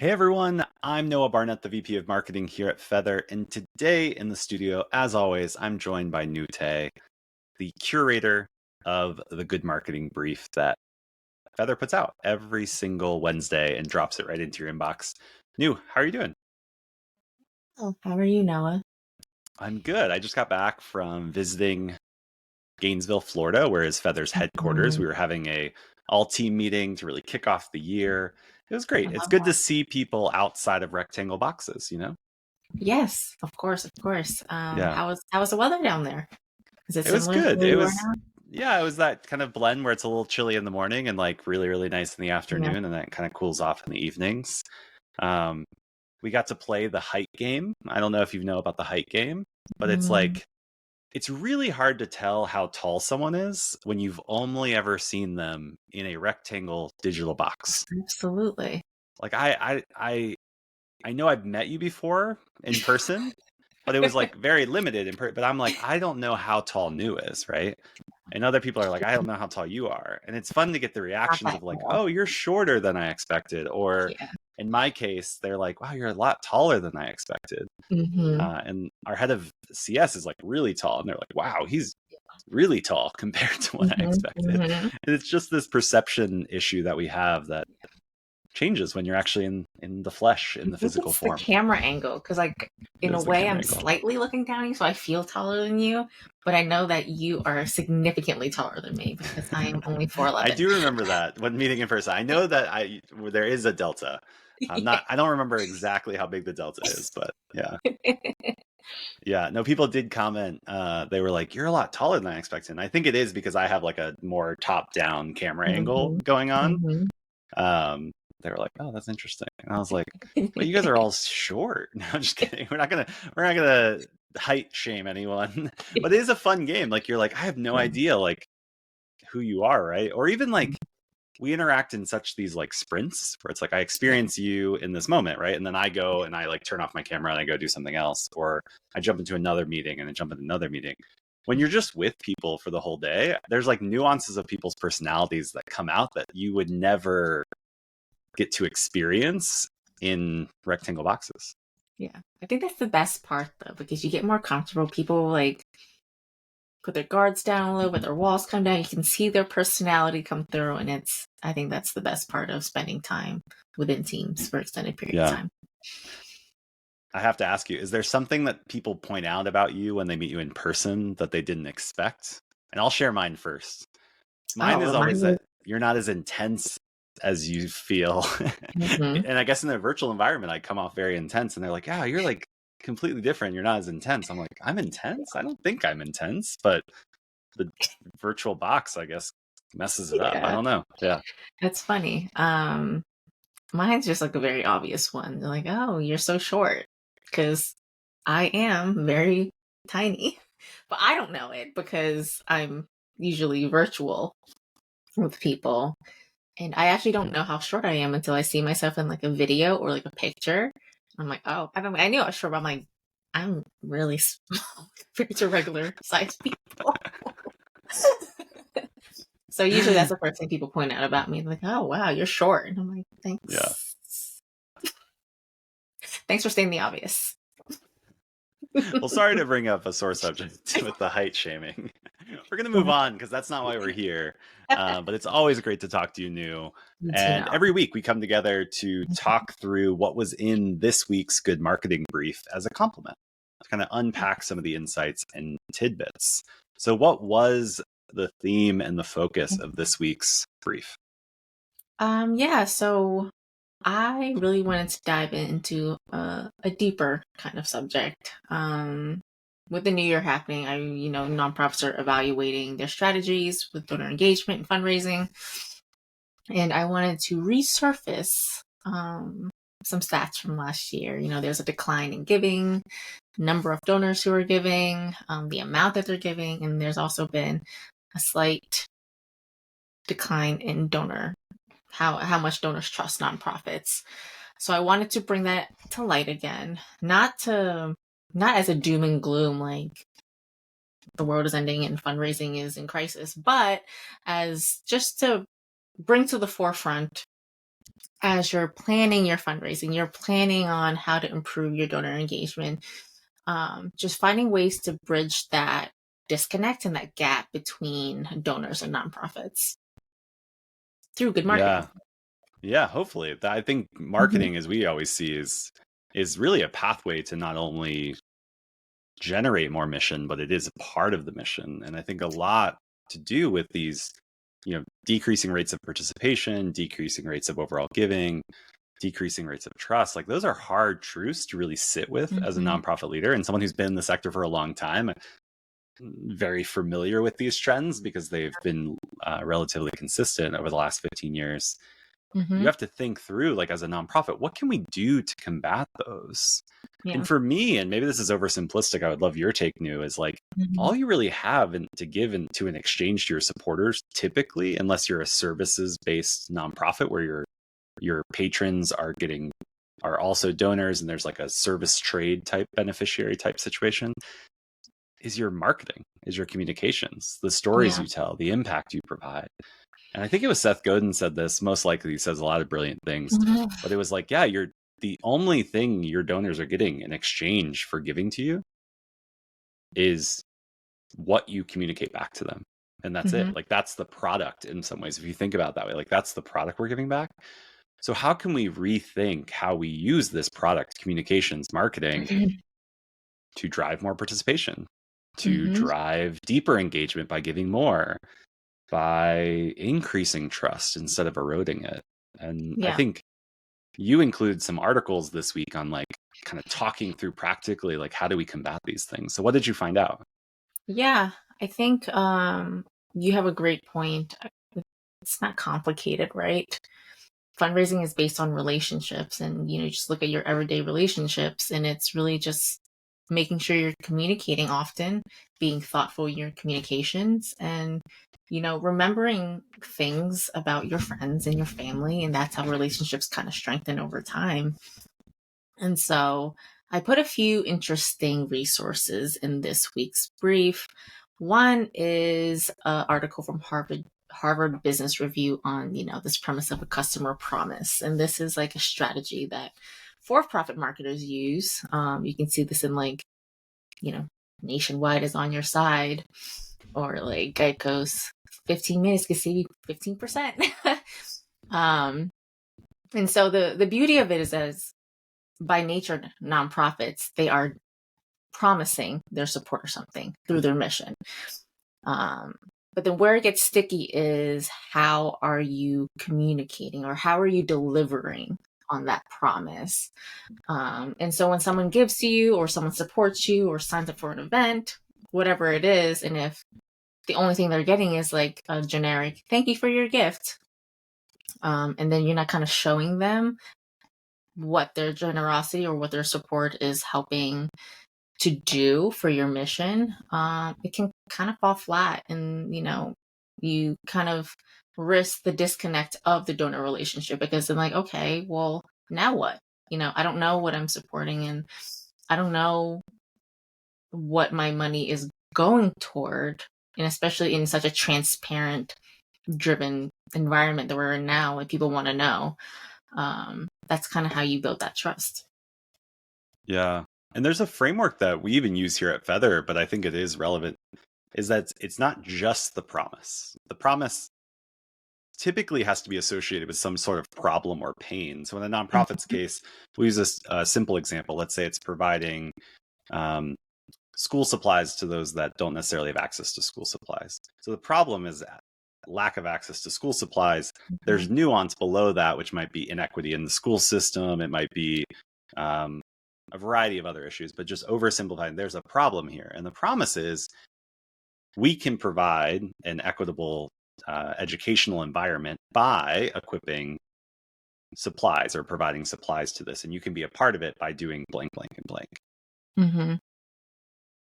Hey everyone, I'm Noah Barnett, the VP of Marketing here at Feathr, and today in the studio, as always, I'm joined by Nhu, the curator of the Good Marketing Brief that Feathr puts out every single Wednesday and drops it right into your inbox. Nhu, how are you doing? Oh, how are you, Noah? I'm good. I just got back from visiting Gainesville, Florida, where is Feathr's headquarters. Mhm. We were having a all-team meeting to really kick off the year. It was I great. It's love good to that. see people outside of rectangle boxes. Yes, of course, of course. Yeah. How was the weather down there? Is it It was similar to good. where It you are was, now? yeah, it was that kind of blend where it's a little chilly in the morning and like really, really nice in the Yeah. afternoon, and then it kind of cools off in the evenings. Um, we got to play the height game. I don't know if you know about the height game, but Mm, it's really hard to tell how tall someone is when you've only ever seen them in a rectangle digital box. absolutely. Like I know I've met you before in person, but it was like very limited but I'm like, I don't know how tall Nhu is, right? And other people are like, I don't know how tall you are. And it's fun to get the Not reactions that of like, tall. oh, you're shorter than I expected. Or Yeah. in my case, they're like, wow, you're a lot taller than I expected. Hmm. And our head of CS is like really tall. And they're like, wow, he's really tall compared to what I Hmm. expected. Hmm. And it's just this perception issue that we have that changes when you're actually in the flesh, in I the think physical it's the form. camera angle because, like, It in a is the way, camera I'm angle. slightly looking down you, so I feel taller than you. But I know that you are significantly taller than me because I am only I 4'11". do remember that when meeting in person. I know that there is a delta. Yeah. I don't remember exactly how big the delta is, but yeah. Yeah. No, people did comment. They were like, you're a lot taller than I expected. And I think it is because I have like a more top down camera angle Hmm. going on. Hmm. They were like, oh, that's interesting. And I was like, but you guys are all short. No, I'm just kidding. We're not gonna height shame anyone. But it is a fun game. Like you're like, I have no Yeah. idea like who you are, right? Or even like we interact in such these like sprints where it's like I Yeah. experience you in this moment, right? And then I go and I like turn off my camera and I go do something else, or I jump into another meeting and then jump into another meeting. When you're just with people for the whole day, there's like nuances of people's personalities that come out that you would never get to experience in rectangle boxes. Yeah. I think that's the best part though, because you get more comfortable. People like put their guards down a little bit, their walls come down. You can see their personality come through, and I think that's the best part of spending time within teams for extended period of Yeah. time. I have to ask you, is there something that people point out about you when they meet you in person that they didn't expect? And I'll share mine first. Mine Oh, is remind always me. that you're not as intense as you feel. Hmm. And I guess in a virtual environment, I come off very intense, and they're like, yeah, you're like completely different. You're not as intense. I'm like, I'm intense? I don't think I'm intense, but the virtual box, I guess, messes it up. I Yeah, don't know. Yeah. that's funny. Mine's just like a very obvious one. They're like, "Oh, you're so short," because I am very tiny, but I don't know it because I'm usually virtual with people. And I actually don't know how short I am until I see myself in like a video or like a picture. I'm like, oh, I knew I was short, but I'm like, I'm really small compared to regular size people. So usually that's the first thing people point out about me. Like, oh wow, you're short. And I'm like, Yeah. thanks. Thanks for stating the obvious. Well, sorry to bring up a sore subject with the height shaming. We're going to move on because that's not why we're here. But it's always great to talk to you, Nhu. Need to And know. every week we come together to talk through what was in this week's Good Marketing Brief as a compliment, to kind of unpack some of the insights and tidbits. So, what was the theme and the focus of this week's brief? Yeah, so I really wanted to dive into a deeper kind of subject. With the new year happening, nonprofits are evaluating their strategies with donor engagement and fundraising, and I wanted to resurface some stats from last year. There's a decline in giving, number of donors who are giving, the amount that they're giving, and there's also been a slight decline in donor how much donors trust nonprofits. So I wanted to bring that to light again, not as a doom and gloom like the world is ending and fundraising is in crisis, but as just to bring to the forefront as you're planning your fundraising, you're planning on how to improve your donor engagement, just finding ways to bridge that disconnect and that gap between donors and nonprofits through good marketing. Yeah, hopefully. I think marketing, as we always see, is really a pathway to not only generate more mission, but it is a part of the mission. And I think a lot to do with these, decreasing rates of participation, decreasing rates of overall giving, decreasing rates of trust. Like, those are hard truths to really sit with as a nonprofit leader and someone who's been in the sector for a long time. Very familiar with these trends because they've been relatively consistent over the last 15 years. You have to think through, like, as a nonprofit, what can we do to combat those? Yeah. And for me, and maybe this is oversimplistic, I would love your take, Nhu, is like, all you really have to give to an exchange to your supporters, typically, unless you're a services-based nonprofit where your patrons are also donors and there's like a service trade type beneficiary type situation, is your marketing, is your communications, the stories you tell, the impact you provide. And I think it was Seth Godin said this. Most likely he says a lot of brilliant things, but it was like, yeah, the only thing your donors are getting in exchange for giving to you is what you communicate back to them. And that's it. Like, that's the product in some ways. If you think about it that way, like, that's the product we're giving back. So how can we rethink how we use this product, communications, marketing, to drive more participation, to drive deeper engagement by giving more, by increasing trust instead of eroding it? And I think you include some articles this week on, like, kind of talking through practically, like, how do we combat these things? So what did you find out? Yeah, I think you have a great point. It's not complicated, right? Fundraising is based on relationships, and you just look at your everyday relationships, and it's really just making sure you're communicating often, being thoughtful in your communications, and remembering things about your friends and your family, and that's how relationships kind of strengthen over time. And so I put a few interesting resources in this week's brief. One is an article from Harvard Business Review on, this premise of a customer promise. And this is like a strategy that for-profit marketers use. You can see this in, like, Nationwide is on your side, or like Geico's 15 minutes can save you 15%. And so the beauty of it is, as by nature, nonprofits, they are promising their support or something through their mission. But then where it gets sticky is, how are you communicating, or how are you delivering on that promise? And so when someone gives to you, or someone supports you, or signs up for an event, whatever it is, and if the only thing they're getting is like a generic "thank you for your gift," and then you're not kind of showing them what their generosity or what their support is helping to do for your mission, it can kind of fall flat, and you kind of risk the disconnect of the donor relationship, because they're like, okay, well, now what? I don't know what I'm supporting, and I don't know what my money is going toward, and especially in such a transparent driven environment that we're in now, and people want to know. That's kind of how you build that trust. Yeah. And there's a framework that we even use here at Feathr, but I think it is relevant, is that it's not just the promise. The promise typically has to be associated with some sort of problem or pain. So in a nonprofit's case, we'll use a simple example. Let's say it's providing school supplies to those that don't necessarily have access to school supplies. So the problem is that lack of access to school supplies. There's nuance below that, which might be inequity in the school system. It might be a variety of other issues, but just oversimplifying, there's a problem here. And the promise is, we can provide an equitable educational environment by equipping supplies or providing supplies to this. And you can be a part of it by doing blank, blank, and blank.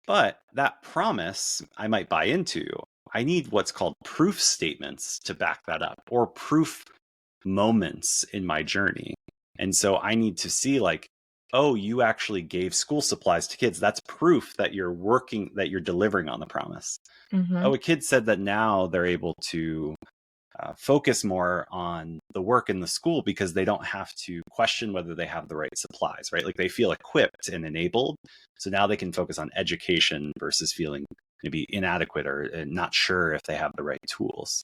But that promise I might buy into. I need what's called proof statements to back that up, or proof moments in my journey. And so I need to see, like, oh, you actually gave school supplies to kids. That's proof that you're working, that you're delivering on the promise. Oh, a kid said that now they're able to focus more on the work in the school because they don't have to question whether they have the right supplies, right? Like they feel equipped and enabled. So now they can focus on education versus feeling maybe inadequate or not sure if they have the right tools.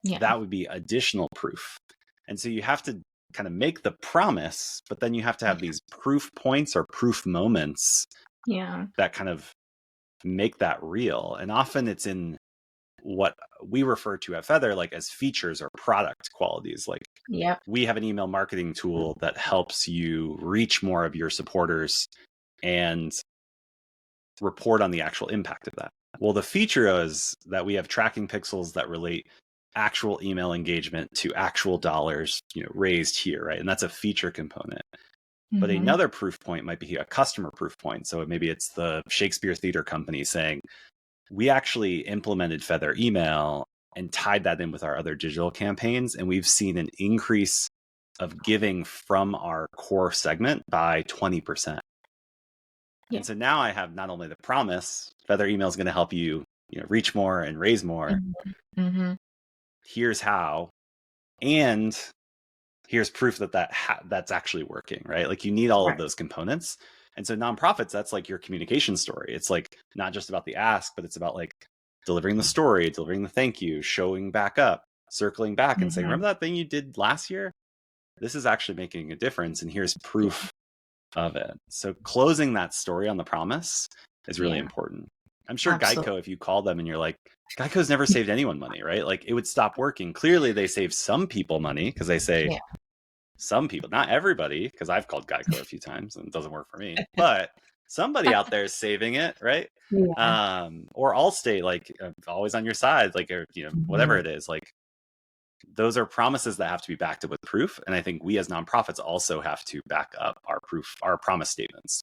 Yeah. That would be additional proof. And so you have to kind of make the promise, but then you have to have these proof points or proof moments that kind of make that real. And often it's in what we refer to at Feathr like as features or product qualities. Like we have an email marketing tool that helps you reach more of your supporters and report on the actual impact of that. Well, the feature is that we have tracking pixels that relate actual email engagement to actual dollars, raised here, right? And that's a feature component. But another proof point might be a customer proof point. So maybe it's the Shakespeare Theater Company saying, we actually implemented Feathr email and tied that in with our other digital campaigns. And we've seen an increase of giving from our core segment by 20%. And so now I have not only the promise, Feathr email is going to help you, reach more and raise more. Here's how. And here's proof that's actually working, right? Like you need all of those components. And so nonprofits, that's like your communication story. It's like not just about the ask, but it's about like delivering the story, delivering the thank you, showing back up, circling back and saying, remember that thing you did last year? This is actually making a difference. And here's proof of it. So closing that story on the promise is really important. I'm sure Geico, if you call them and you're like, Geico's never saved anyone money, right? Like it would stop working. Clearly they save some people money because they say some people, not everybody, because I've called Geico a few times and it doesn't work for me, but somebody out there is saving it, right? Or Allstate, like always on your side, like, or, whatever it is, like those are promises that have to be backed up with proof. And I think we as nonprofits also have to back up our proof, our promise statements.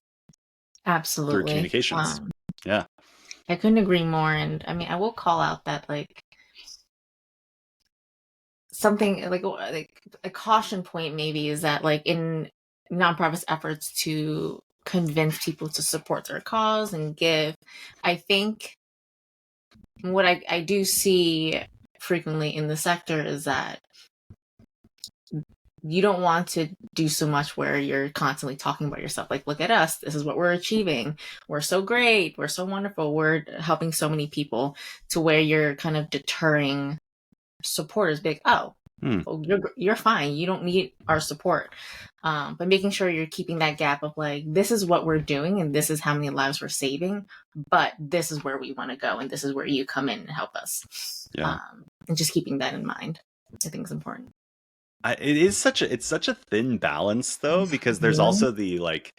Absolutely. Through communications. I couldn't agree more. And I mean, I will call out that like something like a caution point maybe is that like in nonprofits' efforts to convince people to support their cause and give, I think what I do see frequently in the sector is that you don't want to do so much where you're constantly talking about yourself. Like, look at us. This is what we're achieving. We're so great. We're so wonderful. We're helping so many people, to where you're kind of deterring supporters. Big, well, you're fine. You don't need our support. But making sure you're keeping that gap of like, this is what we're doing and this is how many lives we're saving, but this is where we want to go and this is where you come in and help us. And just keeping that in mind, I think is important. It's such a thin balance though, because there's also the like,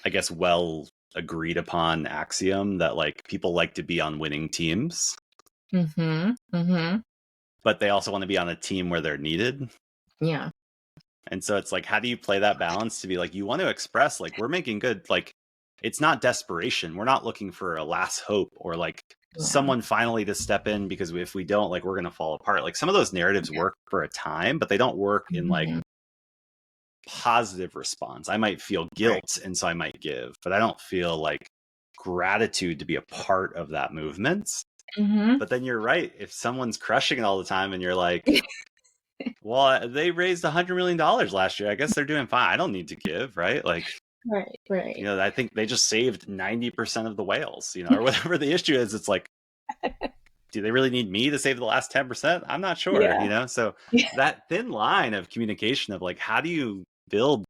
I guess, well agreed upon axiom that like people like to be on winning teams. But they also want to be on a team where they're needed. And so it's like, how do you play that balance to be like, you want to express like, we're making good, like, it's not desperation. We're not looking for a last hope or like someone finally to step in, because if we don't, like, we're going to fall apart. Like some of those narratives work for a time, but they don't work in like positive response. I might feel guilt and so I might give, but I don't feel like gratitude to be a part of that movement. But then you're right. If someone's crushing it all the time and you're like, well, they raised $100 million last year, I guess they're doing fine. I don't need to give, right? Like, I think they just saved 90% of the whales, or whatever the issue is. It's like, do they really need me to save the last 10%? I'm not sure, So that thin line of communication of like, how do you build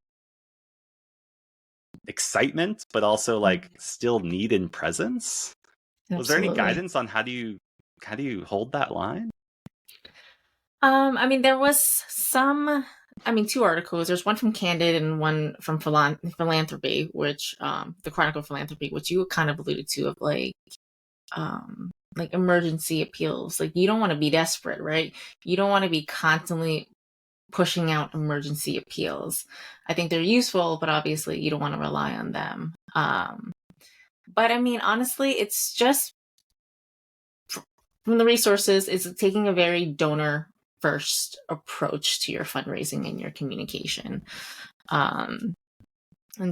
excitement, but also like still need and presence? Was there any guidance on how do you hold that line? I mean, there was two articles. There's one from Candid and one from Philanthropy, which the Chronicle of Philanthropy, which you kind of alluded to, of like emergency appeals. Like, you don't want to be desperate, right? You don't want to be constantly pushing out emergency appeals. I think they're useful, but obviously you don't want to rely on them. But I mean, honestly, it's just from the resources, it's taking a very donor first approach to your fundraising and your communication, and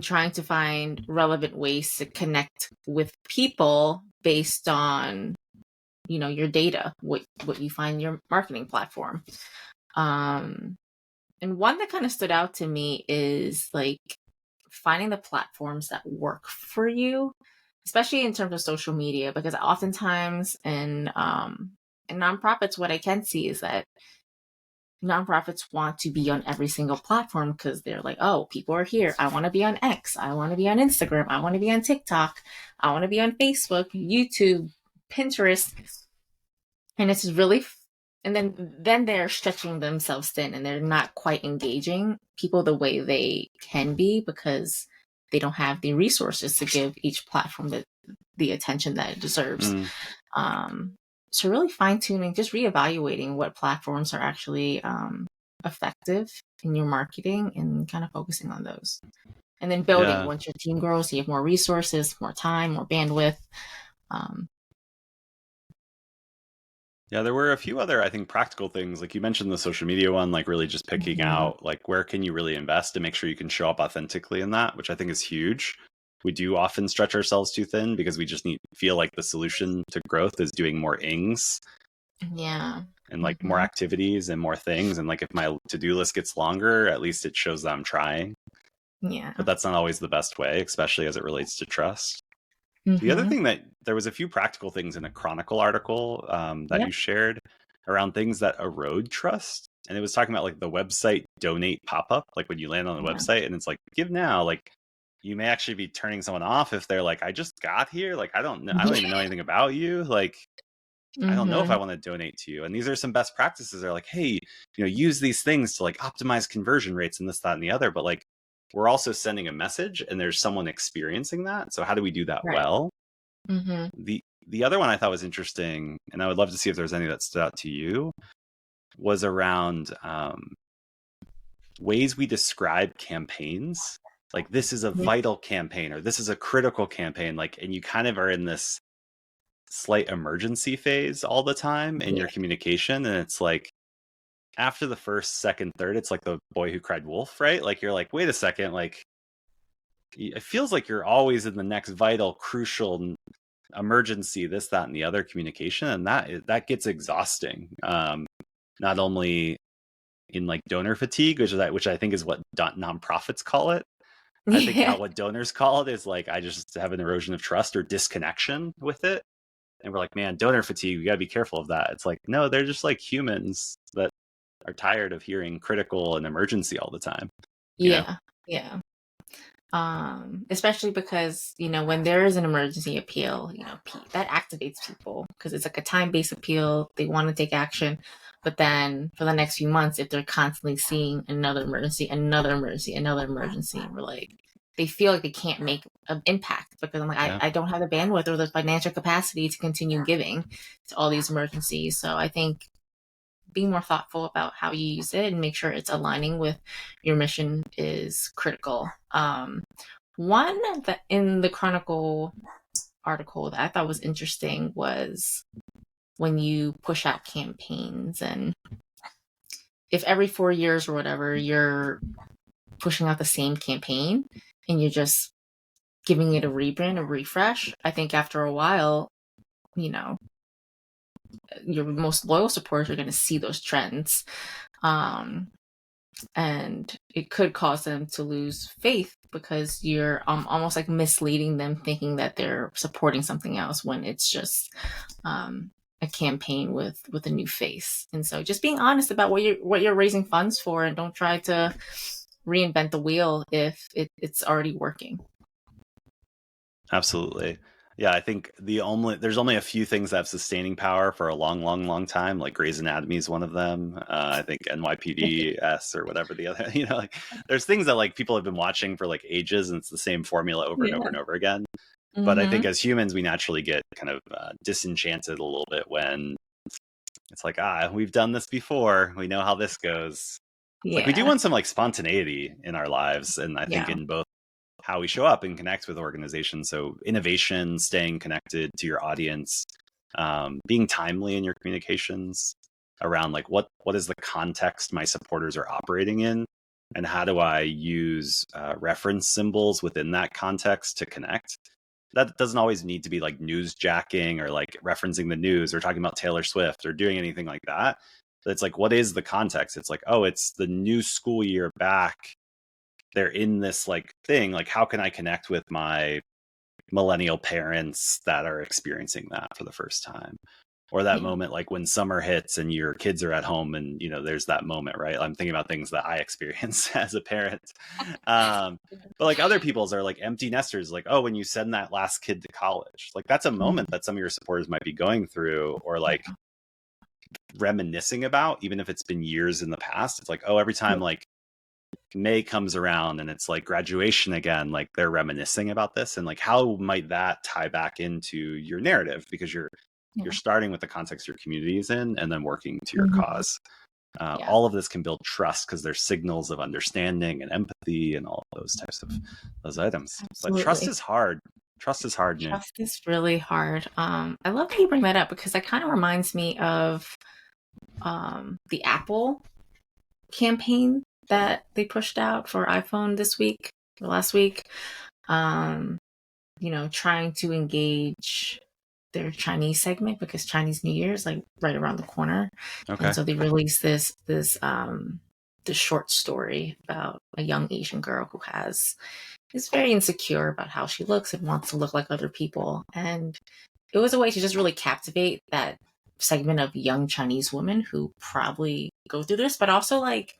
trying to find relevant ways to connect with people based on your data, what you find in your marketing platform. And one that kind of stood out to me is like finding the platforms that work for you, especially in terms of social media, because oftentimes in nonprofits, what I can see is that nonprofits want to be on every single platform because they're like, oh, people are here. I want to be on X. I want to be on Instagram. I want to be on TikTok. I want to be on Facebook, YouTube, Pinterest. And it's really, and then they're stretching themselves thin and they're not quite engaging people the way they can be because they don't have the resources to give each platform the attention that it deserves. So really fine tuning, just reevaluating what platforms are actually effective in your marketing and kind of focusing on those. And then building once your team grows, you have more resources, more time, more bandwidth. Yeah, there were a few other, I think, practical things. Like you mentioned the social media one, like really just picking out like where can you really invest to make sure you can show up authentically in that, which I think is huge. We do often stretch ourselves too thin because we just feel like the solution to growth is doing more ings. Yeah. And like more activities and more things. And like if my to-do list gets longer, at least it shows that I'm trying. Yeah. But that's not always the best way, especially as it relates to trust. The other thing that there was a few practical things in a Chronicle article that you shared around things that erode trust. And it was talking about like the website donate pop-up, like when you land on the website and it's like, give now, like you may actually be turning someone off if they're like, I just got here. Like, I don't know. I don't even know anything about you. Like, I don't know if I want to donate to you. And these are some best practices. They're like, hey, use these things to like optimize conversion rates and this, that, and the other. But like, we're also sending a message and there's someone experiencing that. So how do we do that well? The other one I thought was interesting, and I would love to see if there's any that stood out to you, was around ways we describe campaigns. Like this is a vital campaign or this is a critical campaign. Like, and you kind of are in this slight emergency phase all the time in your communication. And it's like after the first, second, third, it's like the boy who cried wolf, right? Like you're like, wait a second, like it feels like you're always in the next vital, crucial emergency, this, that, and the other communication. And that gets exhausting. Not only in like donor fatigue, which I think is what nonprofits call it. I think what donors call it is like, I just have an erosion of trust or disconnection with it. And we're like, man, donor fatigue, we got to be careful of that. It's like, no, they're just like humans that are tired of hearing critical and emergency all the time. Yeah. Especially because, when there is an emergency appeal, that activates people because it's like a time-based appeal. They want to take action. But then for the next few months, if they're constantly seeing another emergency, we're like, they feel like they can't make an impact because I'm like, I don't have the bandwidth or the financial capacity to continue giving to all these emergencies. So I think being more thoughtful about how you use it and make sure it's aligning with your mission is critical. One that in the Chronicle article that I thought was interesting was when you push out campaigns and if every 4 years or whatever you're pushing out the same campaign and you're just giving it a rebrand, a refresh, I think after a while, your most loyal supporters are going to see those trends. And it could cause them to lose faith because you're almost like misleading them, thinking that they're supporting something else when it's just a campaign with a new face. And so just being honest about what you're raising funds for, and don't try to reinvent the wheel if it's already working. Absolutely. Yeah, I think there's only a few things that have sustaining power for a long, long, long time. Like Grey's Anatomy is one of them. I think NYPD or whatever the other. Like there's things that like people have been watching for like ages, and it's the same formula over and over and over again. But I think as humans, we naturally get kind of disenchanted a little bit when it's like, we've done this before. We know how this goes. Like we do want some like spontaneity in our lives, and I think in both how we show up and connect with organizations. So innovation, staying connected to your audience, being timely in your communications around like what is the context my supporters are operating in, and how do I use reference symbols within that context to connect. that doesn't always need to be like newsjacking or like referencing the news or talking about Taylor Swift or doing anything like that. But it's like, what is the context? It's like, oh, it's the new school year back. They're in this like thing. Like, how can I connect with my millennial parents that are experiencing that for the first time? Or that moment, like when summer hits and your kids are at home and, you know, there's that moment, right? I'm thinking about things that I experience as a parent. But like other people's are like empty nesters, like, oh, when you send that last kid to college, like that's a moment that some of your supporters might be going through or like reminiscing about, even if it's been years in the past. It's like, oh, every time like May comes around and it's like graduation again, like they're reminiscing about this. And like, how might that tie back into your narrative? Because you're starting with the context your community is in and then working to your cause. All of this can build trust because there's signals of understanding and empathy and all of those types of those items. Absolutely. But trust is hard. Trust is hard. Trust is really hard. I love that you bring that up because that kind of reminds me of the Apple campaign that they pushed out for iPhone this week or last week. You know, trying to engage their Chinese segment because Chinese New Year is like right around the corner. Okay. And so they released this short story about a young Asian girl who is very insecure about how she looks and wants to look like other people. And it was a way to just really captivate that segment of young Chinese women who probably go through this, but also like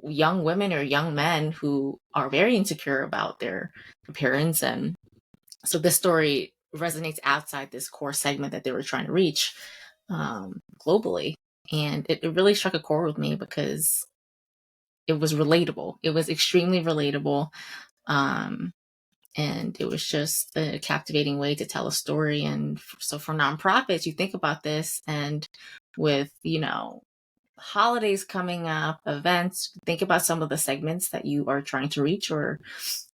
young women or young men who are very insecure about their appearance. And so this story resonates outside this core segment that they were trying to reach globally. And it really struck a chord with me because it was relatable. It was extremely relatable. And it was just a captivating way to tell a story. And so for nonprofits, you think about this, and with, you know, holidays coming up, events, think about some of the segments that you are trying to reach or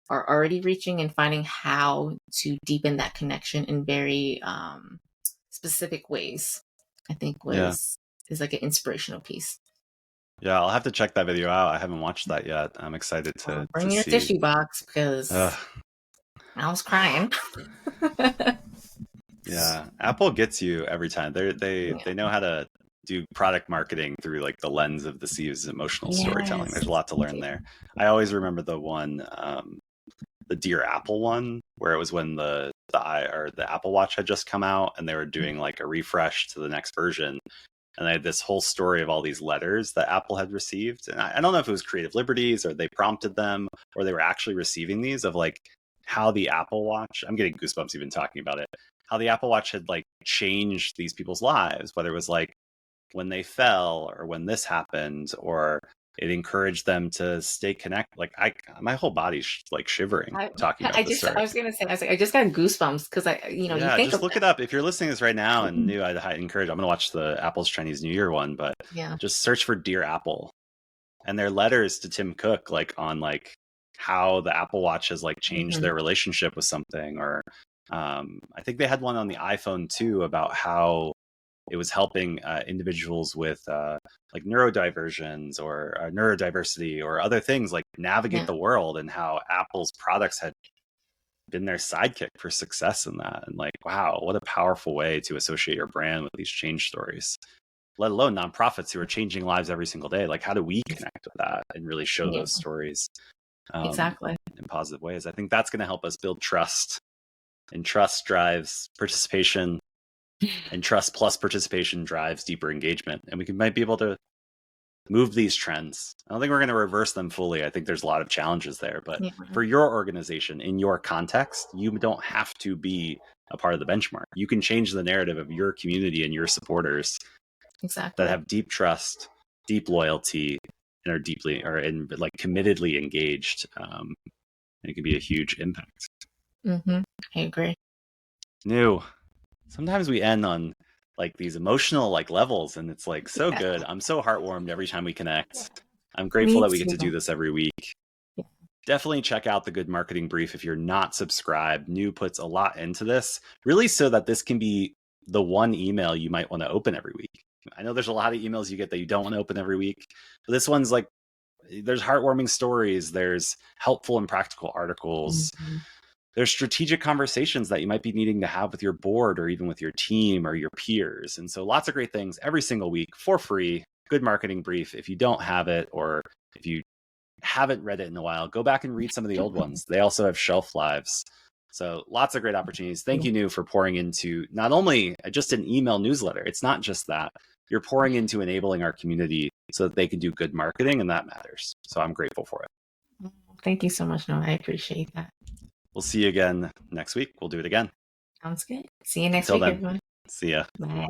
are already reaching and finding how to deepen that connection in very specific ways, I think is like an inspirational piece. Yeah, I'll have to check that video out. I haven't watched that yet. I'm excited to bring your tissue box because I was crying. Yeah, Apple gets you every time. They know how to do product marketing through like the lens of the C's emotional storytelling. There's a lot to learn there. I always remember the one, the Dear Apple one, where it was when the Apple Watch had just come out and they were doing like a refresh to the next version. And they had this whole story of all these letters that Apple had received. And I don't know if it was creative liberties or they prompted them or they were actually receiving these of like how the Apple Watch, I'm getting goosebumps even talking about it, how the Apple Watch had like changed these people's lives, whether it was like when they fell or when this happened, or it encouraged them to stay connected. Like my whole body's like shivering talking about this story. I was gonna say, I just got goosebumps because you think just look it up. If you're listening to this right now and Nhu, I'd encourage, I'm gonna watch the Apple's Chinese New Year one, but just search for Dear Apple and their letters to Tim Cook, like on like how the Apple Watch has like changed their relationship with something. Or I think they had one on the iPhone too about how it was helping individuals with like neurodiversions or neurodiversity or other things like navigate the world, and how Apple's products had been their sidekick for success in that. And like, wow, what a powerful way to associate your brand with these change stories, let alone nonprofits who are changing lives every single day. Like, how do we connect with that and really show those stories exactly in positive ways? I think that's going to help us build trust, and trust drives participation, and trust plus participation drives deeper engagement. And we might be able to move these trends. I don't think we're going to reverse them fully. I think there's a lot of challenges there, but for your organization, in your context, you don't have to be a part of the benchmark. You can change the narrative of your community and your supporters that have deep trust, deep loyalty, and are like committedly engaged. And it can be a huge impact. I agree. Nhu, sometimes we end on like these emotional like levels, and it's like so good. I'm so heartwarmed every time we connect. I'm grateful that we get to do this every week. Definitely check out the Good Marketing Brief if you're not subscribed. Nhu puts a lot into this, really, so that this can be the one email you might want to open every week. I know there's a lot of emails you get that you don't want to open every week, but this one's like, there's heartwarming stories, there's helpful and practical articles, There's strategic conversations that you might be needing to have with your board or even with your team or your peers. And so lots of great things every single week for free. Good marketing brief. If you don't have it, or if you haven't read it in a while, go back and read some of the old ones. They also have shelf lives. So lots of great opportunities. Thank you, Nhu, for pouring into not only just an email newsletter. It's not just that. You're pouring into enabling our community so that they can do good marketing, and that matters. So I'm grateful for it. Thank you so much, Noah. I appreciate that. We'll see you again next week. We'll do it again. Sounds good. See you next Until week, then, everyone. see ya. Bye.